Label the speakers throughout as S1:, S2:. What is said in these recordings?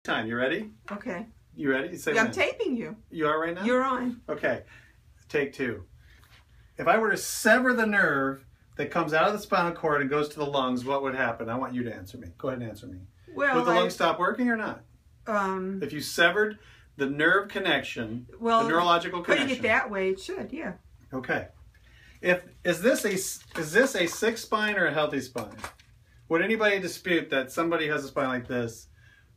S1: Time. You ready?
S2: Okay.
S1: You ready? Say
S2: I'm taping you.
S1: You are right now?
S2: You're on.
S1: Okay. Take two. If I were to sever the nerve that comes out of the spinal cord and goes to the lungs, what would happen? I want you to answer me. Go ahead and answer me.
S2: Well,
S1: would the lungs stop working or not? If you severed the nerve connection, the neurological connection.
S2: Putting it that way, it should, yeah.
S1: Okay. Is this a sick spine or a healthy spine? Would anybody dispute that somebody who has a spine like this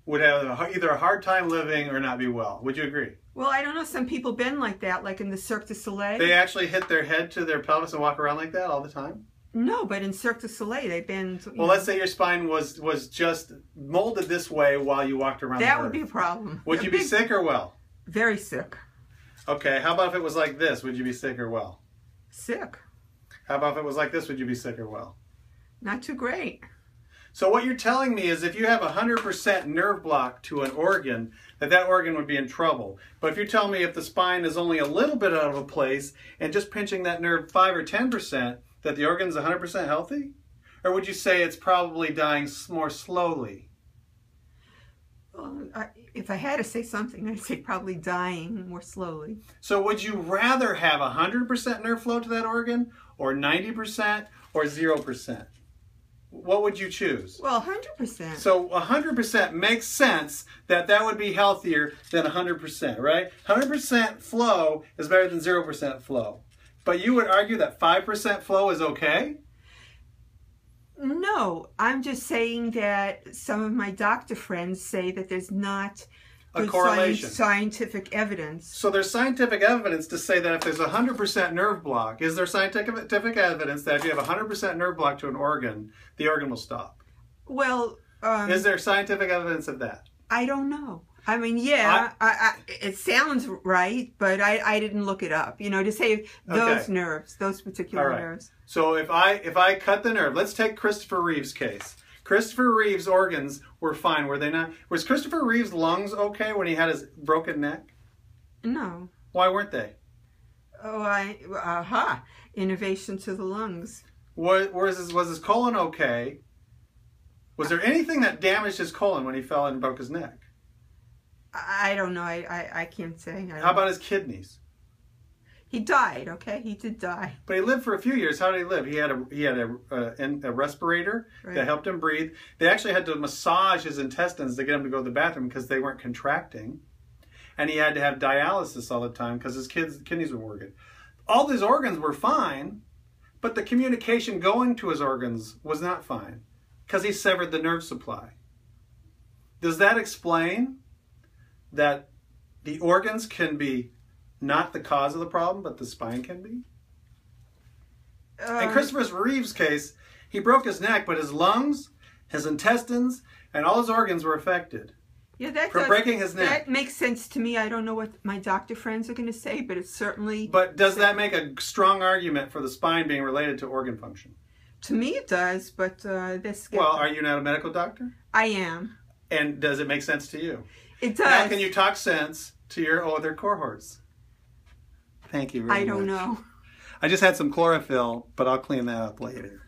S1: would have either a hard time living or not be well? Would you agree?
S2: Well, I don't know. Some people bend like that, like in the Cirque du Soleil.
S1: They actually hit their head to their pelvis and walk around like that all the time?
S2: No, but in Cirque du Soleil, they bend.
S1: Well, let's say your spine was just molded this way while you walked around
S2: That
S1: the
S2: would
S1: earth.
S2: be a problem.
S1: Would you be sick or well?
S2: Very sick.
S1: Okay, how about if it was like this? Would you be sick or well?
S2: Sick.
S1: How about if it was like this? Would you be sick or well?
S2: Not too great.
S1: So what you're telling me is if you have 100% nerve block to an organ, that organ would be in trouble. But if you're telling me if the spine is only a little bit out of a place and just pinching that nerve 5 or 10%, that the organ's 100% healthy? Or would you say it's probably dying more slowly?
S2: Well, if I had to say something, I'd say probably dying more slowly.
S1: So would you rather have 100% nerve flow to that organ, or 90%, or 0%? What would you choose?
S2: Well, 100%.
S1: So 100% makes sense that would be healthier than 100%, right? 100% flow is better than 0% flow. But you would argue that 5% flow is okay?
S2: No, I'm just saying that some of my doctor friends say that there's not
S1: a correlation.
S2: Scientific evidence.
S1: So there's scientific evidence to say that if there's 100% nerve block, is there scientific evidence that if you have 100% nerve block to an organ, the organ will stop?
S2: Well,
S1: is there scientific evidence of that?
S2: I don't know. I mean, yeah, it sounds right, but I didn't look it up. You know, to say those nerves, those particular nerves.
S1: So if I cut the nerve, let's take Christopher Reeve's case. Christopher Reeve's organs were fine, were they not? Was Christopher Reeve's lungs okay when he had his broken neck?
S2: No.
S1: Why weren't they?
S2: Oh, innervation to the lungs.
S1: Was his colon okay? Was there anything that damaged his colon when he fell and broke his neck?
S2: I don't know. I can't say.
S1: How about his kidneys?
S2: He died. Okay, he did die.
S1: But he lived for a few years. How did he live? He had a respirator that helped him breathe. They actually had to massage his intestines to get him to go to the bathroom because they weren't contracting, and he had to have dialysis all the time because his kidneys weren't working. All these organs were fine, but the communication going to his organs was not fine because he severed the nerve supply. Does that explain that the organs can be not the cause of the problem, but the spine can be? In Christopher Reeve's case, he broke his neck, but his lungs, his intestines, and all his organs were affected.
S2: Yeah,
S1: from breaking his neck.
S2: That makes sense to me. I don't know what my doctor friends are going to say, but it's certainly...
S1: But does that make a strong argument for the spine being related to organ function?
S2: To me it does, but this...
S1: Well, are you not a medical doctor?
S2: I am.
S1: And does it make sense to you?
S2: It does.
S1: Now can you talk sense to your other cohorts? Thank you very much.
S2: I don't know.
S1: I just had some chlorophyll, but I'll clean that up later.